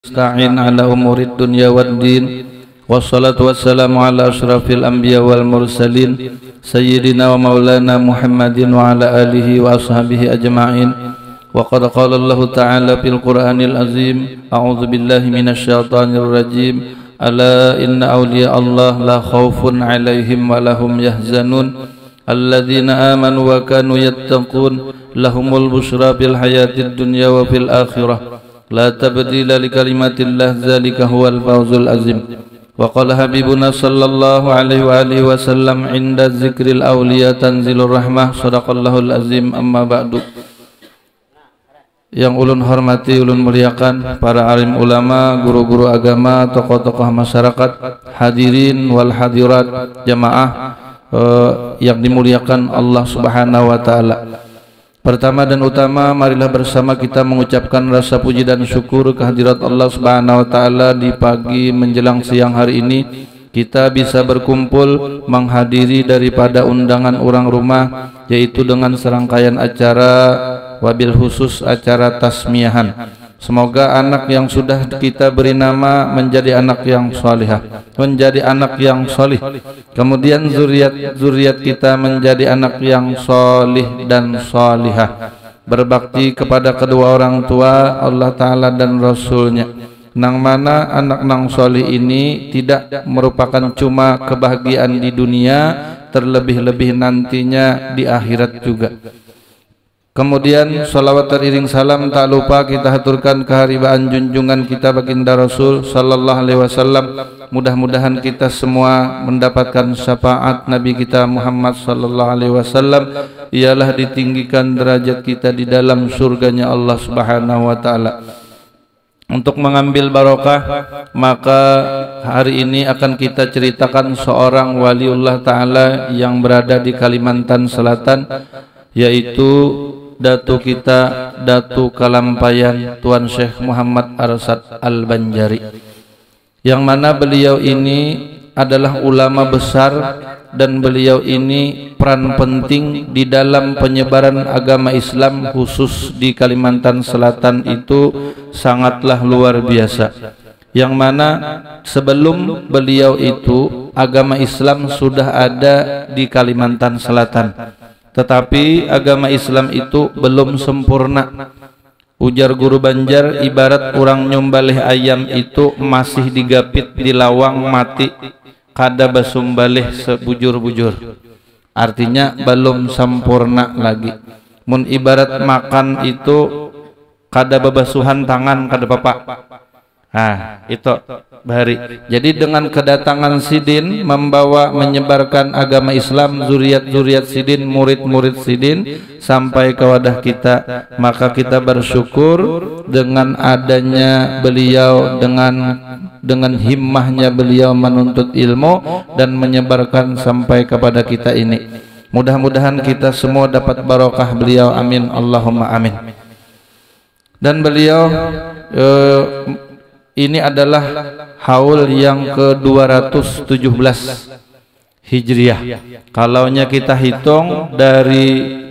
Nasta'in ala umurid dunya waddin. Wassalatu wassalamu ala asyrafil anbiya wal mursalin sayyidina wa maulana Muhammadin wa ala alihi wa ashabihi ajma'in. Wa qad qala Allah ta'ala fil Qur'anil azim, a'udzu billahi minasy syaithanir rajim. Ala inna awliya Allah la khaufun 'alaihim wa lahum yahzanun. Alladzina amanu wa kanu yattaqun lahumul busyra fil hayatid dunya wa fil akhirah. La tabdila li kalimatillah dzalika huwal fawzul azim. Wa qala habibuna sallallahu alaihi wa alihi wasallam inda dzikril auliya tanzilur rahmah. Shadaqallahul azim. Amma ba'du. Yang ulun hormati, ulun muliakan para alim ulama, guru-guru agama, tokoh-tokoh masyarakat, hadirin wal hadirat, jamaah yang dimuliakan Allah Subhanahu wa taala. Pertama dan utama, marilah bersama kita mengucapkan rasa puji dan syukur kehadirat Allah Subhanahu wa taala di pagi menjelang siang hari ini. Kita bisa berkumpul menghadiri daripada undangan orang rumah, yaitu dengan serangkaian acara, wabil khusus acara tasmiyahan. Semoga anak yang sudah kita beri nama menjadi anak yang salihah, menjadi anak yang salih. Kemudian zuriat kita menjadi anak yang salih dan salihah, berbakti kepada kedua orang tua, Allah Ta'ala dan Rasulnya. Nang mana anak nang salih ini tidak merupakan cuma kebahagiaan di dunia, terlebih-lebih nantinya di akhirat juga. Kemudian salawat teriring salam tak lupa kita haturkan keharibaan junjungan kita baginda Rasul sallallahu alaihi wasallam. Mudah-mudahan kita semua mendapatkan syafaat Nabi kita Muhammad sallallahu alaihi wasallam, ialah ditinggikan derajat kita di dalam surganya Allah Subhanahu wa taala. Untuk mengambil barokah, maka hari ini akan kita ceritakan seorang waliullah taala yang berada di Kalimantan Selatan, yaitu Datu kita, Datu Kalampayan Tuan Syekh Muhammad Arsad Al-Banjari, yang mana beliau ini adalah ulama besar dan beliau ini peran penting di dalam penyebaran agama Islam khusus di Kalimantan Selatan itu sangatlah luar biasa. Yang mana sebelum beliau itu agama Islam sudah ada di Kalimantan Selatan, tetapi agama Islam itu belum sempurna. Ujar guru Banjar, ibarat orang nyumbalih ayam itu masih digapit di lawang mati, kada basumbalih sebujur-bujur. Artinya belum sempurna lagi. Mun ibarat makan itu kada babasuhan tangan kada papa. Nah, itu bahari. Jadi dengan kedatangan Sidin membawa menyebarkan agama Islam, zuriat-zuriat Sidin, murid-murid Sidin sampai ke wadah kita, maka kita bersyukur dengan adanya beliau, dengan himmahnya beliau menuntut ilmu dan menyebarkan sampai kepada kita ini. Mudah-mudahan kita semua dapat barokah beliau, amin Allahumma amin. Dan beliau ini adalah haul yang ke-217 Hijriah. Kalaunya kita hitung dari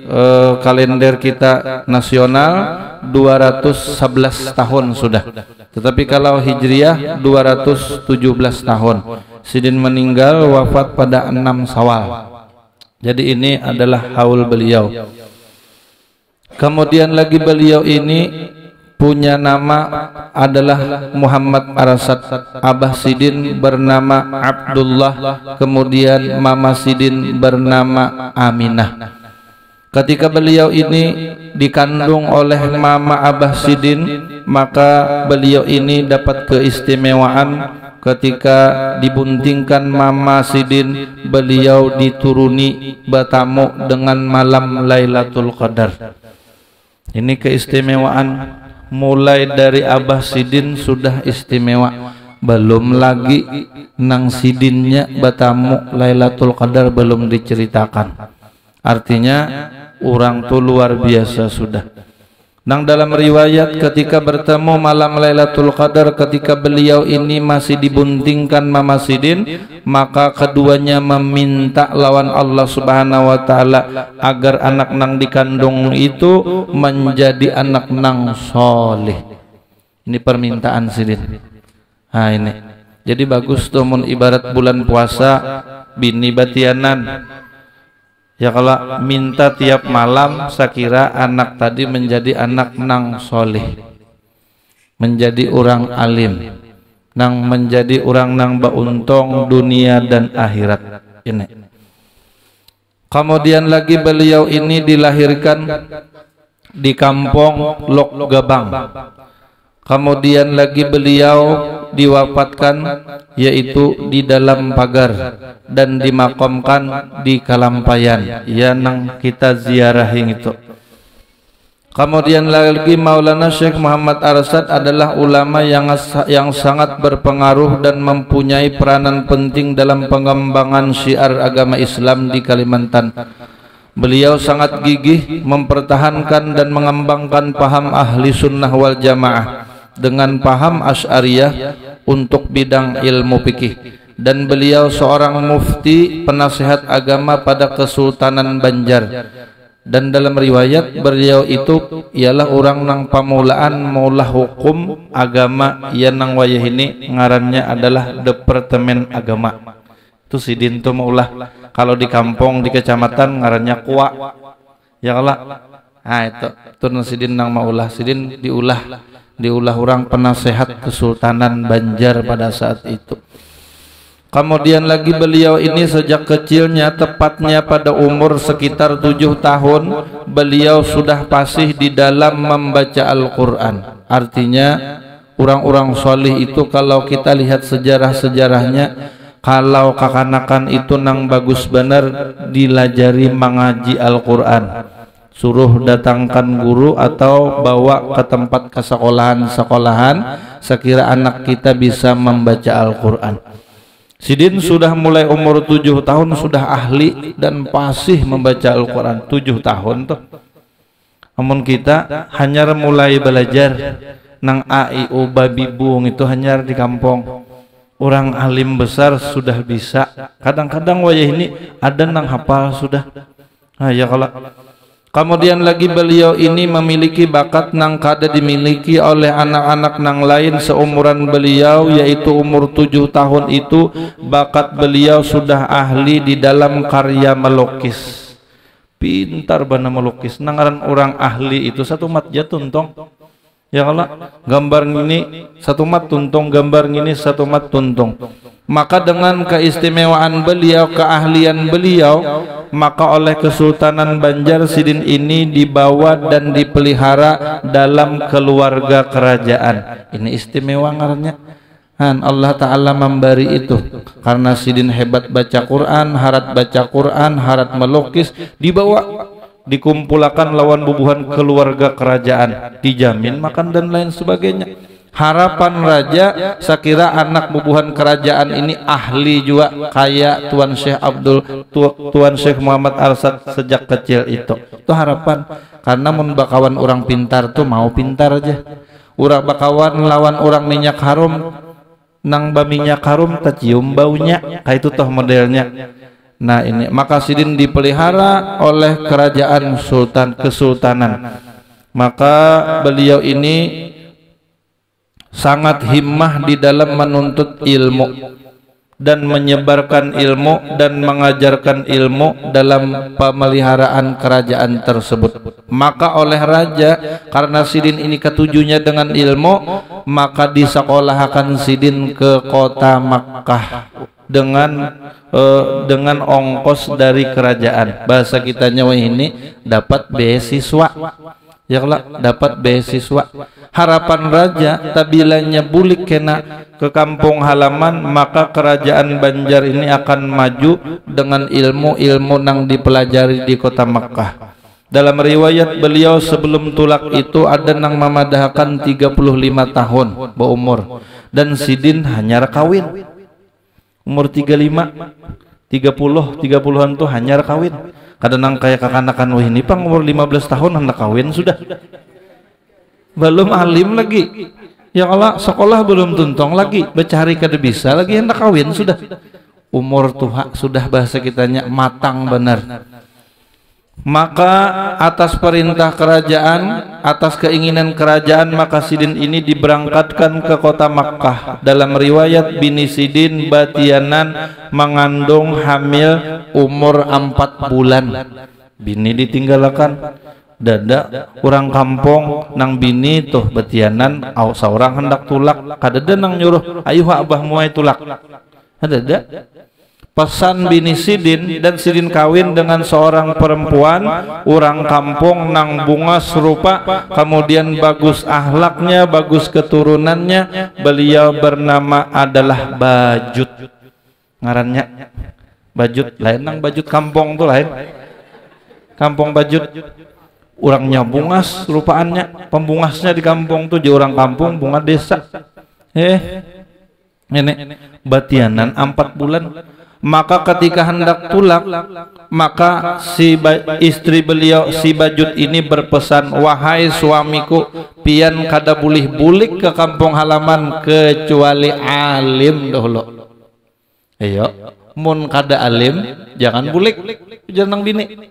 kalender kita nasional 211 tahun sudah. Tetapi kalau Hijriah 217 tahun. Sidin meninggal wafat pada 6 Syawal. Jadi ini adalah haul beliau. Kemudian lagi beliau ini punya nama adalah Muhammad Arsad. Abah Sidin bernama Abdullah, kemudian Mama Sidin bernama Aminah. Ketika beliau ini dikandung oleh Mama Abah Sidin, maka beliau ini dapat keistimewaan. Ketika dibuntingkan Mama Sidin, beliau dituruni bertamu dengan malam Lailatul Qadar. Ini keistimewaan. Mulai dari Abah Sidin sudah istimewa, belum lagi nang Sidinnya bertamu Lailatul Qadar belum diceritakan. Artinya orang tu luar biasa sudah. Nang dalam riwayat ketika bertemu malam Lailatul Qadar, ketika beliau ini masih dibuntingkan Mama Sidin, maka keduanya meminta lawan Allah Subhanahu wa taala agar anak nang dikandung itu menjadi anak nang soleh. Ini permintaan sidin. Nah ini. Jadi bagus tuh mun ibarat bulan puasa bini batianan. Ya kalau minta tiap malam sakira anak tadi menjadi anak nang soleh. Menjadi orang alim. Nang menjadi orang nang bauntong dunia dan akhirat. Ini. Kemudian lagi beliau ini dilahirkan di kampung Lok Gabang. Kemudian lagi beliau diwafatkan yaitu di dalam pagar dan dimakamkan di Kalampayan. Ya nang kita ziarahin itu. Kemudian lagi Maulana Syekh Muhammad Arsyad adalah ulama yang sangat berpengaruh dan mempunyai peranan penting dalam pengembangan syiar agama Islam di Kalimantan. Beliau sangat gigih mempertahankan dan mengembangkan paham ahli sunnah wal jamaah dengan paham Asy'ariyah untuk bidang ilmu fikih, dan beliau seorang mufti penasihat agama pada Kesultanan Banjar. Dan dalam riwayat beliau itu ialah orang nang pamulaan maulah hukum agama yang nang wayah ini ngarannya adalah Departemen Agama. Itu sidin tuh maulah kalau di kampung di kecamatan ngarannya kuwa. Ya Allah. Nah itu sidin nang maulah sidin diulah orang penasehat Kesultanan Banjar pada saat itu. Kemudian lagi beliau ini sejak kecilnya, tepatnya pada umur sekitar 7 tahun, beliau sudah fasih di dalam membaca Al-Quran. Artinya orang-orang solih itu kalau kita lihat sejarah-sejarahnya, kalau kakanakan itu nang bagus benar dilajari mengaji Al-Quran. Suruh datangkan guru atau bawa ke tempat kesekolahan-sekolahan sekira anak kita bisa membaca Al-Quran. Sidin sudah mulai umur 7 tahun sudah ahli dan fasih membaca Al-Quran. 7 tahun tuh. Namun kita hanya mulai belajar nang AIU babi buung itu hanya di kampung. Orang alim besar sudah bisa. Kadang-kadang wayah ini ada nang hafal sudah. Nah ya kalau kemudian lagi beliau ini memiliki bakat nang kada dimiliki oleh anak-anak nang lain seumuran beliau, yaitu umur 7 tahun itu bakat beliau sudah ahli di dalam karya melukis. Pintar bana melukis. Nangaran orang ahli itu satu mat jatun tong. Ya Allah, gambar ini satu mat tuntung, gambar ini satu mat tuntung. Maka dengan keistimewaan beliau, keahlian beliau, maka oleh Kesultanan Banjar sidin ini dibawa dan dipelihara dalam keluarga kerajaan. Ini istimewa ngarannya. Allah Ta'ala memberi itu karena sidin hebat baca Quran, harat baca Quran, harat melukis, dibawa dikumpulkan lawan bubuhan keluarga kerajaan, dijamin makan dan lain sebagainya. Harapan raja sakira anak bubuhan kerajaan ini ahli juga kayak Tuan Syekh Muhammad Arsyad sejak kecil itu harapan. Karena mun bakawan orang pintar tuh mau pintar aja. Urang bakawan lawan orang minyak harum nang minyak harum tercium baunya, kayak itu toh modelnya. Nah ini maka sidin dipelihara oleh kerajaan kesultanan. Maka beliau ini sangat himmah di dalam menuntut ilmu dan menyebarkan ilmu dan mengajarkan ilmu dalam pemeliharaan kerajaan tersebut. Maka oleh raja, karena sidin ini ketujuhnya dengan ilmu, maka disekolahkan sidin ke kota Makkah dengan ongkos dari kerajaan. Bahasa kitanya ini dapat beasiswa. Ya Allah, dapat beasiswa. Harapan raja tabilanya bulik kena ke kampung halaman, maka kerajaan Banjar ini akan maju dengan ilmu-ilmu nang dipelajari di kota Makkah. Dalam riwayat beliau sebelum tulak itu ada nang memadahkan 35 tahun berumur, dan sidin hanya kawin umur 35 30-an tuh hanya kawin. Kadang kayak kakanakan wah ini pang umur 15 tahun hendak kawin sudah. Belum alim lagi. Ya Allah, sekolah belum tuntong lagi, becari kada bisa lagi hendak kawin sudah. Umur tuha sudah bahasa kitanya matang benar. Maka atas perintah kerajaan, atas keinginan kerajaan, maka Sidin ini diberangkatkan ke kota Makkah. Dalam riwayat bini Sidin batianan mengandung hamil umur 4 bulan. Bini ditinggalkan dada orang kampung nang bini tuh batianan saurang hendak tulak kadada nang nyuruh ayo abah muai tulak ada pesan bini Sidin, dan Sidin kawin dengan seorang perempuan orang kampung nang bunga serupa, kemudian bagus akhlaknya, bagus keturunannya. Beliau bernama adalah Bajut, ngarannya Bajut, lain nang Bajut kampung tuh lain kampung Bajut. Orangnya bungas rupaannya, pembungasnya di kampung tuh, di orang kampung bunga desa. Nenek batianan 4 bulan. Maka ketika hendak tulak, maka istri beliau si Bajut ini berpesan, wahai suamiku, pian kada boleh bulik ke kampung halaman kecuali alim dahulu. Ayo, mun kada alim jangan bulik, jangan bini.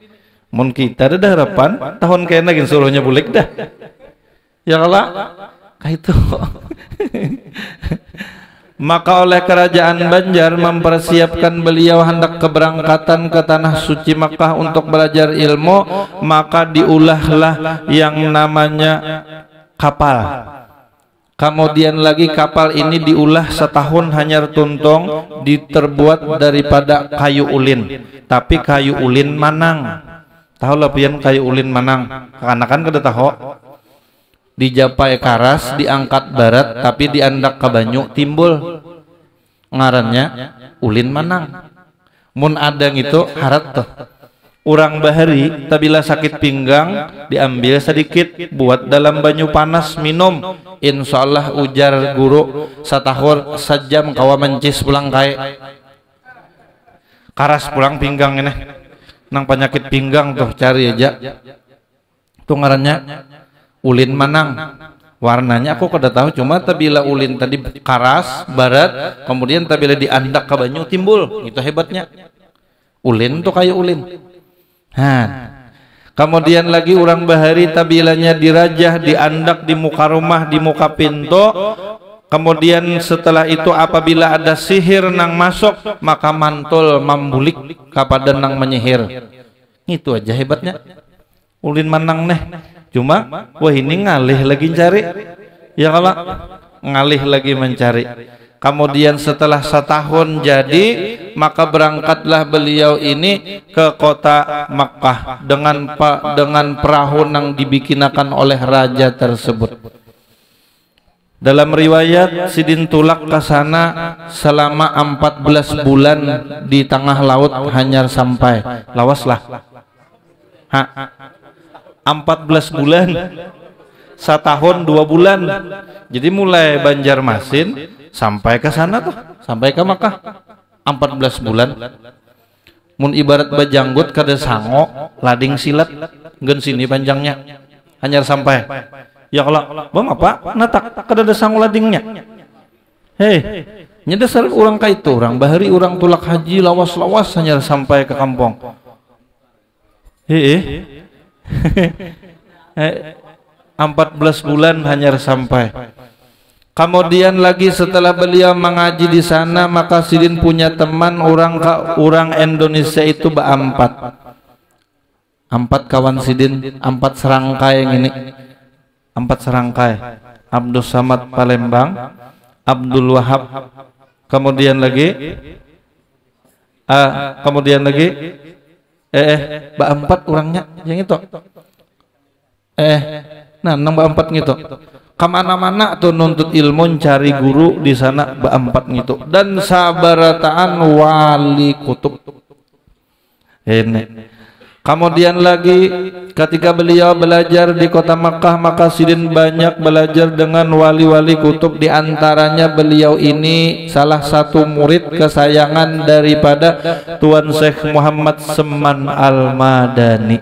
Mun kita ada harapan tahun kena gin suruhnya bulik dah. Ya Allah, kayak itu. Maka oleh kerajaan Banjar mempersiapkan beliau hendak keberangkatan ke tanah suci Makkah untuk belajar ilmu, maka diulahlah yang namanya kapal. Kemudian lagi kapal ini diulah setahun hanyar tuntung, diterbuat daripada kayu ulin. Tapi kayu ulin manang. Tahu lah pian kayu ulin manang. Karena kan kada tahu. Dijapai karas, diangkat barat, tapi diandak ke banyu timbul ngarannya ulin manang. Mun adang itu harat tuh urang bahari tabila sakit pinggang diambil sedikit buat dalam banyu panas minum, insyaallah ujar guru satahur sejam kawa mencis pulang kai karas pulang pinggang ini nang penyakit pinggang tuh cari aja tuh ngarannya ulin manang. Warnanya aku kada tahu, cuma tabila ulin tadi karas barat, kemudian tabila diandak ke banyu timbul, itu hebatnya. Ulin tuh kayak ulin. Kemudian lagi orang bahari tabilanya dirajah, diandak di muka rumah, di muka pintu. Kemudian setelah itu apabila ada sihir nang masuk, maka mantul membulik kepada nang menyihir. Itu aja hebatnya. Ulin manang neh. Cuma wah ini ngalih lagi cari, ya kalau ngalih lagi mencari. Kemudian setelah setahun jadi, maka berangkatlah beliau ini ke kota Makkah dengan perahu yang dibikinakan oleh raja tersebut. Dalam riwayat Sidin tulak ke sana selama 14 bulan di tengah laut hanya sampai lawaslah. 14 bulan, setahun 2 bulan. Jadi mulai Banjarmasin sampai ke sana tuh, sampai ke Makkah 14 bulan. Mun ibarat bajanggut kada sango lading silat gen sini panjangnya hanya sampai. Ya kalau bang apa natak kada ada sango ladingnya. Hei, nyedasar orang kaitu, orang bahari, orang tulak haji lawas-lawas hanya sampai ke kampung. 14 bulan hanya sampai. Kemudian lagi setelah beliau mengaji di sana, maka Sidin punya teman orang Indonesia itu empat kawan Sidin, 4 serangkai yang ini, 4 serangkai. Abdul Samad Palembang, Abdul Wahab, kemudian lagi empat orangnya yang itu nang empat gitu kemana-mana tuh nuntut ilmu cari guru di sana empat gitu, dan sabarataan wali kutub ini. Kemudian lagi ketika beliau belajar di kota Makkah, maka Sidin banyak belajar dengan wali-wali kutub. Di antaranya beliau ini salah satu murid kesayangan daripada Tuan Syekh Muhammad Seman Al-Madani.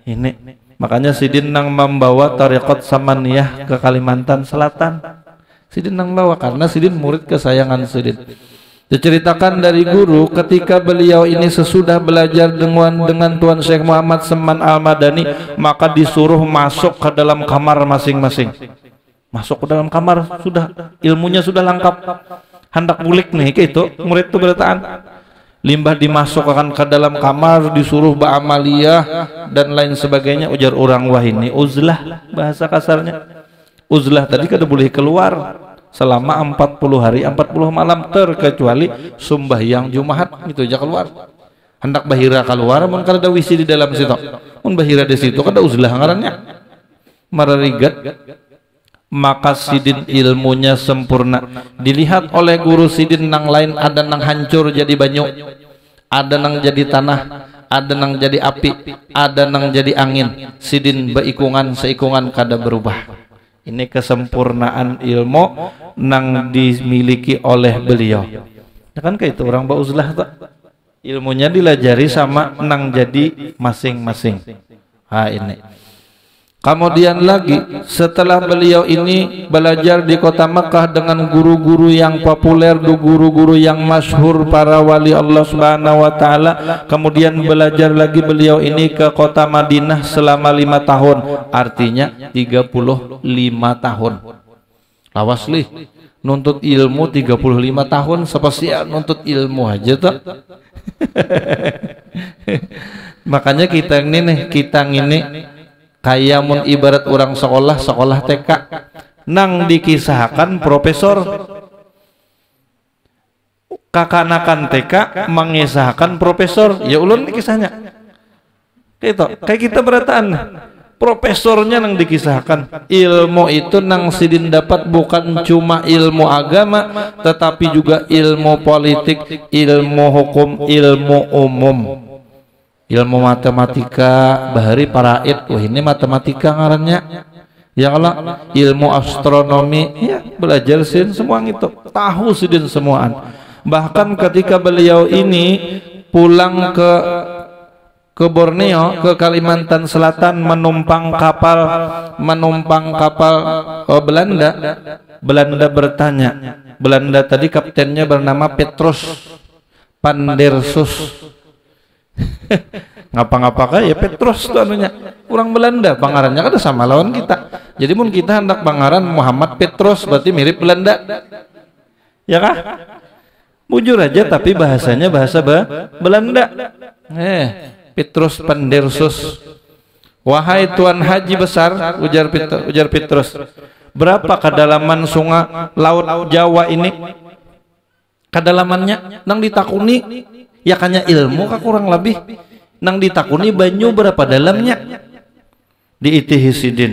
Ini makanya Sidin nang membawa tariqat Samaniyah ke Kalimantan Selatan. Sidin nang bawa karena Sidin murid kesayangan Sidin. Diceritakan dari guru ketika beliau ini sesudah belajar dengan Tuan Syekh Muhammad Seman Al-Madani, maka disuruh masuk ke dalam kamar masing-masing. Masuk ke dalam kamar, sudah ilmunya sudah lengkap. Hendak bulik nih gitu, murid itu berataan. Limbah dimasukkan ke dalam kamar, disuruh ba'amaliyah dan lain sebagainya. Ujar orang, wah ini uzlah bahasa kasarnya. Uzlah tadi kada boleh keluar selama 40 hari 40 malam terkecuali sembahyang Jumat itu aja keluar. Hendak bahira keluar mun kada ada wisi di dalam situ. Mun bahira di situ kada uzlah ngarannya. Mararigat maka sidin ilmunya sempurna. Dilihat oleh guru sidin nang lain ada nang hancur jadi banyu, ada nang jadi tanah, ada nang jadi api, ada nang jadi angin. Sidin beikungan seikungan kada berubah. Ini kesempurnaan ilmu nang dimiliki oleh beliau. Ya kan kayak itu orang bauzlah tak? Ilmunya dilajari sama nang jadi masing-masing. Ini. Kemudian lagi setelah beliau ini belajar di kota Mekah dengan guru-guru yang populer, guru-guru yang masyhur para wali Allah Subhanahu wa taala, kemudian belajar lagi beliau ini ke kota Madinah selama 5 tahun, artinya 35 tahun. Lawas lih nuntut ilmu 35 tahun, spesial nuntut ilmu aja tuh. Makanya kita ini kayak mun ibarat orang sekolah TK nang dikisahkan profesor, kakanakan TK mengisahkan profesor, ya ulun kisahnya kayak kita berataan profesornya nang dikisahkan. Ilmu itu nang sidin dapat bukan cuma ilmu agama tetapi juga ilmu politik, ilmu hukum, ilmu umum, ilmu matematika bahari paraid. Wah ini matematika ngarannya ya Allah. Ilmu astronomi ya belajar sin semua itu tahu sidin semuaan. Bahkan ketika beliau ini pulang ke Borneo, ke Kalimantan Selatan menumpang kapal Belanda bertanya. Belanda tadi kaptennya bernama Petrus Pandersus. Ngapa-ngapakah ya Petrus itu anunya orang Belanda, pangarannya kan sama lawan kita. Jadi mun kita hendak pangaran Muhammad Petrus berarti mirip Belanda ya kah? Bujur aja tapi bahasanya bahasa Belanda. Petrus Pandersus. Wahai Tuan Haji besar, ujar Petrus, berapa kedalaman sungai laut Jawa ini? Kedalamannya nang ditakuni ya kanya ilmu kah kurang lebih nang ditakuni banyu berapa dalamnya diitihi sidin.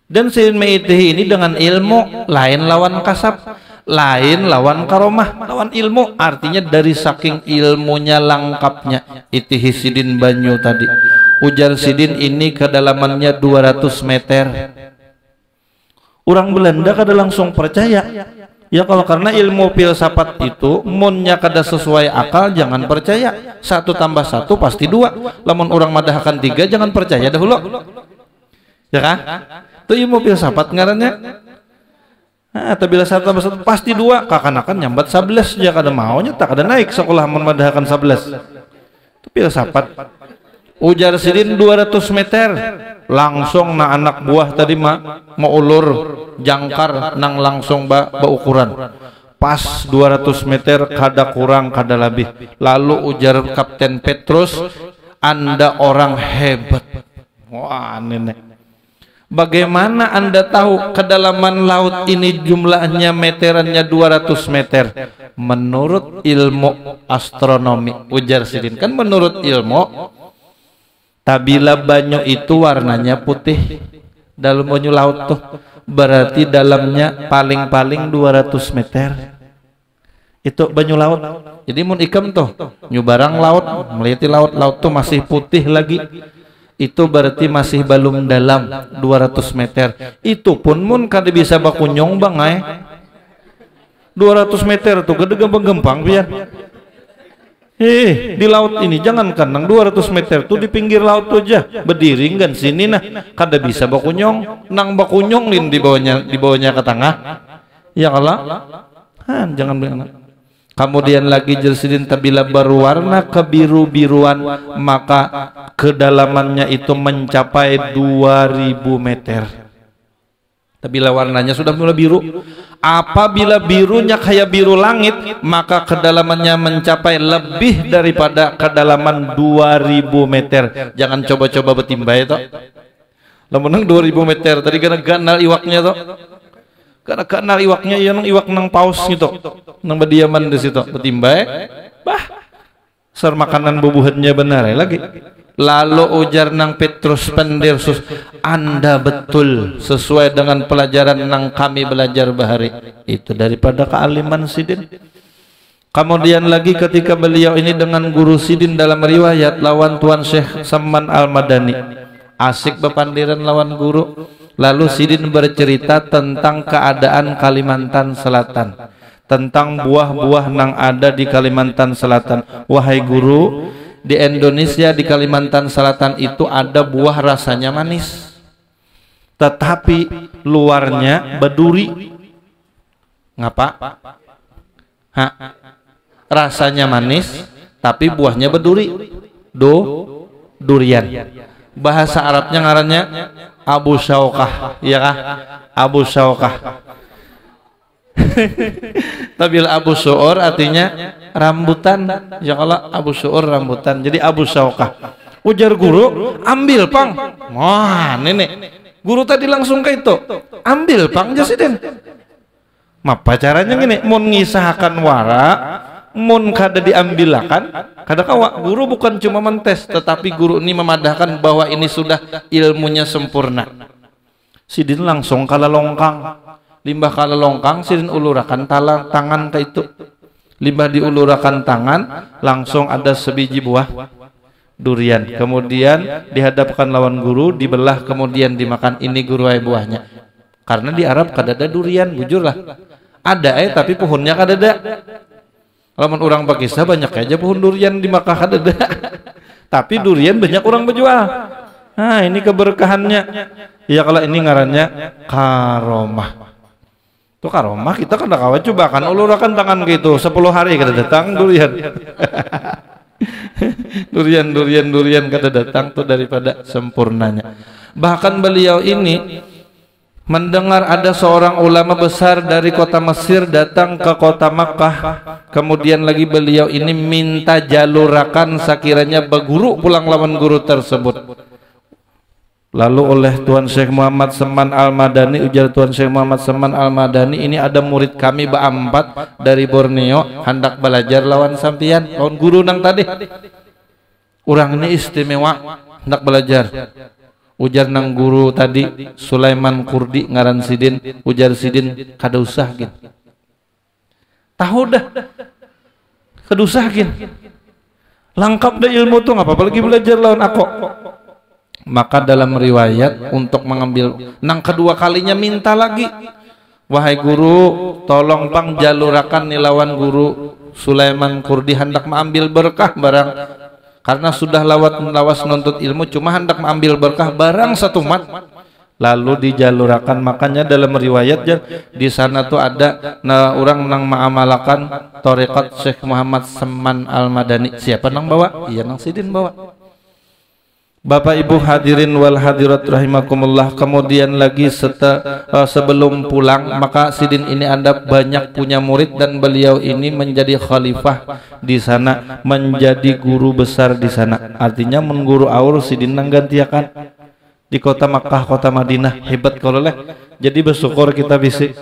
Dan sidin meitihi ini dengan ilmu, lain lawan kasab, lain lawan karomah, lawan ilmu. Artinya dari saking ilmunya lengkapnya itihi sidin banyu tadi. Ujar sidin ini kedalamannya 200 meter. Orang Belanda kada langsung percaya. Ya kalau karena ilmu filsafat itu munnya kada sesuai akal jangan percaya. 1 tambah 1 pasti 2. Lamun orang madahkan 3 jangan percaya dahulu. Ya kan? Itu ilmu filsafat ngarannya. Atau bila 1 tambah 1 pasti 2, kakanakan nyambat 11 ya kada maunya tak ada naik sekolah mun madahkan 11. Itu filsafat. Ujar sidin 200 meter. Langsung na anak buah tadi mau ulur jangkar nang langsung ukuran pas 200 meter kada kurang kada lebih. Lalu ujar Kapten Petrus, Anda orang hebat. Wah nenek, bagaimana Anda tahu kedalaman laut ini jumlahnya meterannya 200 meter? Menurut ilmu astronomi, ujar sidin. Kan menurut ilmu tabila banyu itu warnanya putih dalam banyu laut tuh berarti dalamnya paling-paling 200 meter itu banyu laut. Jadi mun ikam tuh nyubarang laut meliti laut tuh masih putih lagi, itu berarti masih belum dalam 200 meter. Itu pun mun kada bisa bakunyong bangai 200 meter tuh gede gempang pian. Di laut ini jangankan nang 200 meter tuh di pinggir laut tuh aja berdiri kan sini nah kada bisa bakunyong, nang bakunyong lin di bawahnya ke tengah. Ya Allah, jangan bilang. Kemudian lagi jersidin tabila berwarna kebiru-biruan maka kedalamannya itu mencapai 2000 meter. Tabila warnanya sudah mulai biru, apabila birunya kayak biru langit maka kedalamannya mencapai lebih daripada kedalaman 2000 meter. Jangan coba-coba betimbai toh. Lamun 2000 meter tadi kana ganal iwaknya toh. Karena ganal iwaknya yang iwak nang paus gitu. Nang bediaman di situ betimbai. Bah. Ser makanan bubuhannya benar ya lagi. Lalu ujar nang Petrus Pendirsus, Anda betul sesuai dengan pelajaran nang kami belajar bahari. Itu daripada kealiman Sidin. Kemudian lagi ketika beliau ini dengan guru Sidin dalam riwayat lawan Tuan Syekh Saman Al-Madani. Asik bepandiran lawan guru. Lalu Sidin bercerita tentang keadaan Kalimantan Selatan. Tentang buah-buah nang ada di Kalimantan Selatan. Wahai guru, di Indonesia di Kalimantan Selatan itu ada buah rasanya manis, tetapi luarnya berduri. Ngapa? Rasanya manis, tapi buahnya berduri. Durian. Bahasa Arabnya ngarannya Abu Syaukah, iya kah? Abu Syaukah. Tabil Abu Su'ur artinya rambutan. Ya Allah, Abu Su'ur rambutan. Jadi Abu Syaukah. Ujar guru, ambil pang. Wah, nenek. Guru tadi langsung ke itu. Ambil pang jasiden. Mapa caranya gini, mun ngisahkan wara, mun kada diambilakan, kada kawa. Guru bukan cuma mentes, tetapi guru ini memadahkan bahwa ini sudah ilmunya sempurna. Sidin langsung kala longkang. Limbah kala longkang Sidin ulurakan tangan ke itu. Limbah diulurakan tangan langsung ada sebiji buah durian. Kemudian dihadapkan lawan guru, dibelah kemudian dimakan. Ini guru ay buahnya. Karena di Arab kadada durian, bujurlah. Ada tapi pohonnya kadada. Lamun orang Pakistan banyak aja pohon durian di Makkah kadada. Tapi durian banyak orang berjual. Nah, ini keberkahannya. Ya kalau ini ngarannya karomah. Tuh karomah kita kan kawan coba kan ulurakan tangan gitu 10 hari kada datang durian. durian kada datang tuh daripada sempurnanya. Bahkan beliau ini mendengar ada seorang ulama besar dari kota Mesir datang ke kota Makkah. Kemudian lagi beliau ini minta jalurakan sekiranya berguru pulang lawan guru tersebut. Lalu oleh Tuan Syekh Muhammad Saman Al-Madani, ujar Tuan Syekh Muhammad Saman Al-Madani, ini ada murid kami berempat dari Borneo hendak belajar lawan sampian lawan guru nang tadi. Orang ini istimewa hendak belajar. Ujar nang guru tadi Sulaiman Kurdi ngaran Sidin, ujar Sidin kada usah gin. Tahu dah. Kada usah gin. Lengkap dah ilmu tuh ngapa apalagi belajar lawan aku. Maka dalam riwayat untuk mengambil nang kedua kalinya minta lagi, wahai guru tolong pang jalurakan nilawan guru Sulaiman Kurdi hendak mengambil berkah barang, karena sudah lawas menuntut ilmu cuma hendak mengambil berkah barang satu mat. Lalu dijalurakan. Makanya dalam riwayat di sana tuh ada orang nang mengamalkan tarekat Syekh Muhammad Saman Al-Madani. Siapa nang bawa? Iya nang Sidin bawa. Bapak Ibu hadirin wal hadirat rahimakumullah. Kemudian lagi sebelum pulang maka Sidin ini Anda banyak punya murid dan beliau ini menjadi khalifah di sana, menjadi guru besar di sana. Artinya mengguru aur Sidin nang gantiakan di kota Makkah, kota Madinah. Hebat kalau leh. Jadi bersyukur kita bisa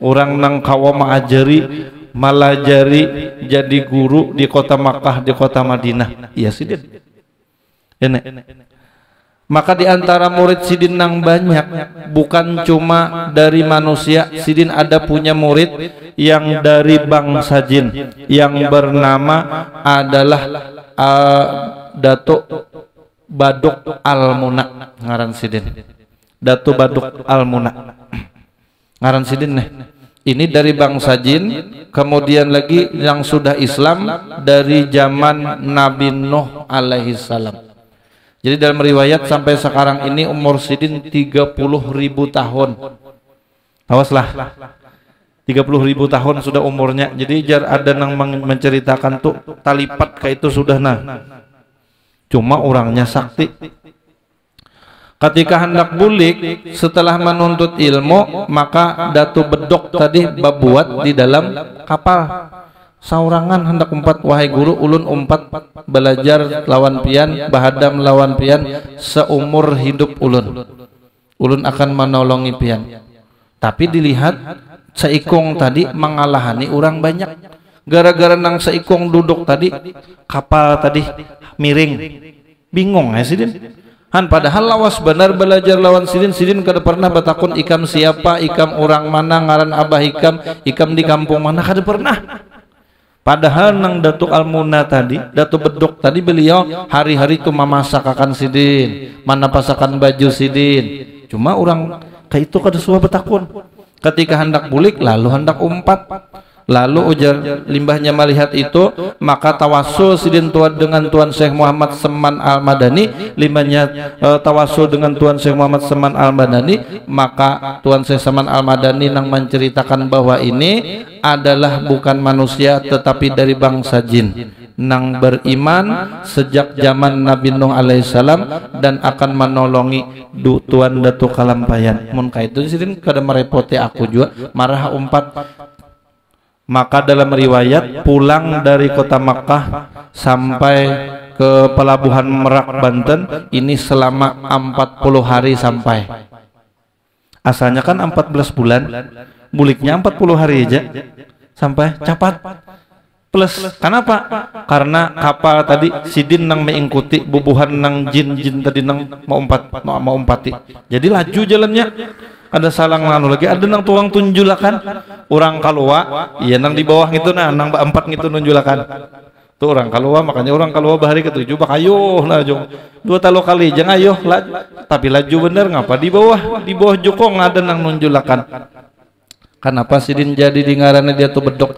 orang nang kawa ma'ajari malajari jadi guru di kota Makkah, di kota Madinah. Iya Sidin. Ini. Maka di antara murid Sidin nang banyak, bukan cuma dari manusia. Sidin ada punya murid yang dari bangsa jin, yang bernama adalah Datuk Baduk Al-Muna ngaran Sidin. Datuk Baduk Al-Muna ngaran Sidin nih. Ini dari bangsa jin. Kemudian lagi yang sudah Islam dari zaman Nabi Nuh alaihi salam. Jadi dalam riwayat sampai sekarang ini umur Sidin 30.000 tahun. Awaslah. 30.000 tahun sudah umurnya. Jadi jar ada yang menceritakan tuh talipat kayak itu sudah cuma orangnya sakti. Ketika hendak bulik setelah menuntut ilmu, maka Datu Bedok tadi babuat di dalam kapal. Saurangan hendak umpat, wahai guru, ulun umpat belajar lawan pian, bahadam lawan pian seumur hidup ulun. Ulun akan menolongi pian. Tapi dilihat seikung tadi mengalahani orang banyak. Gara-gara nang seikung duduk tadi, kapal tadi miring. Bingung ya sidin. Han padahal lawas benar belajar lawan sidin kada pernah batakun ikam siapa, ikam orang mana, ngaran abah ikam di kampung mana, kada pernah. Padahal nang Datuk Almuna tadi, Datuk Bedok tadi, beliau hari-hari itu memasak akan sidin, mana pasakan baju sidin. Cuma orang kayak itu kada suah batakun. Ketika hendak bulik lalu hendak umpat. Lalu ujar limbahnya melihat itu, maka tawasul sidin tuan dengan Tuan Syekh Muhammad Seman Al-Madani. Limbahnya tawasul dengan Tuan Syekh Muhammad Seman Al-Madani, maka Tuan Syekh Seman Al-Madani nang menceritakan bahwa ini adalah bukan manusia tetapi dari bangsa jin nang beriman sejak zaman Nabi Nuh alaihissalam dan akan menolongi Tuan Datuk Kalampayan. Mun kaitu sidin kada merepoti aku juga marah umpat. Maka dalam riwayat pulang dari kota Makkah sampai ke pelabuhan Merak Banten ini selama 40 hari sampai. Asalnya kan 14 bulan, buliknya 40 hari aja sampai cepat. Plus, kenapa? Karena kapal tadi sidin nang mengikuti bubuhan nang jin tadi nang mau umpati. Jadi laju jalannya. Ada salang lanu lagi, ada nang tuang tunjulakan orang kalua, iya nang di bawah gitu nang empat gitu nunjulakan. Tuh orang kalua, makanya orang kalua bahari ketujuh bak ayo nah jong. 2 kali jangan ayo tapi laju bener ngapa di bawah jukong ada nang nunjulakan. Kenapa sidin jadi di ngaranna dia tuh Bedok?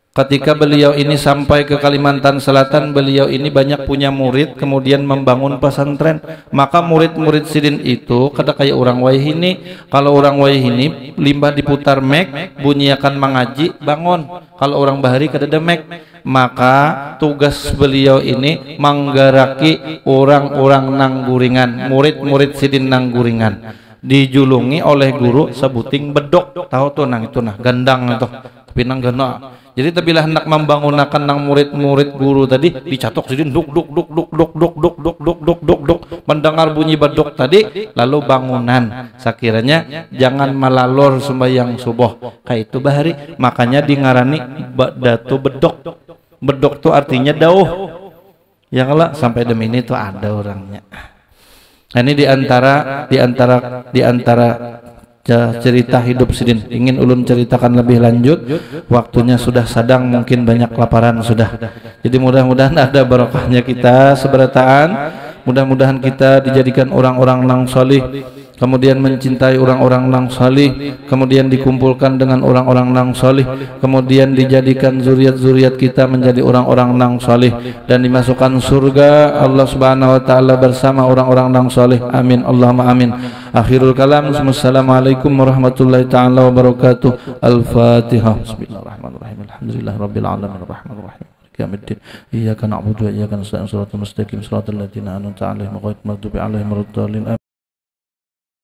Ketika beliau ini sampai ke Kalimantan Selatan, beliau ini banyak punya murid, kemudian membangun pesantren. Maka murid-murid sidin itu kada kayak orang Waihini. Kalau orang Waihini limbah diputar mek, bunyi akan mengaji, bangun. Kalau orang Bahari kada ada mek. Maka tugas beliau ini menggaraki orang-orang nangguringan, murid-murid sidin nangguringan. Dijulungi oleh guru sebuting Bedok. Tahu tuh nang itu gandang itu, tapi nang gana. Jadi tabilah hendak membangunakan nang murid-murid guru tadi dicatok sidin duk mendengar bunyi bedok tadi lalu bangunan sakiranya jangan melalor sembahyang subuh kayak itu bahari, makanya dingarani Datu Bedok. Bedok tuh artinya dauh ya kalau sampai demi ini tuh ada orangnya. Nah, ini diantara cerita hidup sidin. Ingin ulun ceritakan lebih lanjut, waktunya sudah sadang, mungkin banyak kelaparan sudah. Jadi mudah-mudahan ada barokahnya kita seberataan. Mudah-mudahan kita dijadikan orang-orang nang solih, kemudian mencintai orang-orang nang solih, kemudian dikumpulkan dengan orang-orang nang solih, kemudian dijadikan zuriat-zuriat kita menjadi orang-orang nang solih dan dimasukkan surga Allah Subhanahu wa taala bersama orang-orang nang solih. Amin Allahumma amin. Akhirul kalam, assalamualaikum warahmatullahi taala wabarakatuh. Al-Fatihah. Bismillahirrahmanirrahim. Alhamdulillahirabbil alamin arrahmanir rahim. Yaumiddin. Iyyaka na'budu wa iyyaka nasta'in. Shiratal mustaqim. Shiratal ladzina an'amta 'alaihim ghairil maghdubi 'alaihim waladdallin.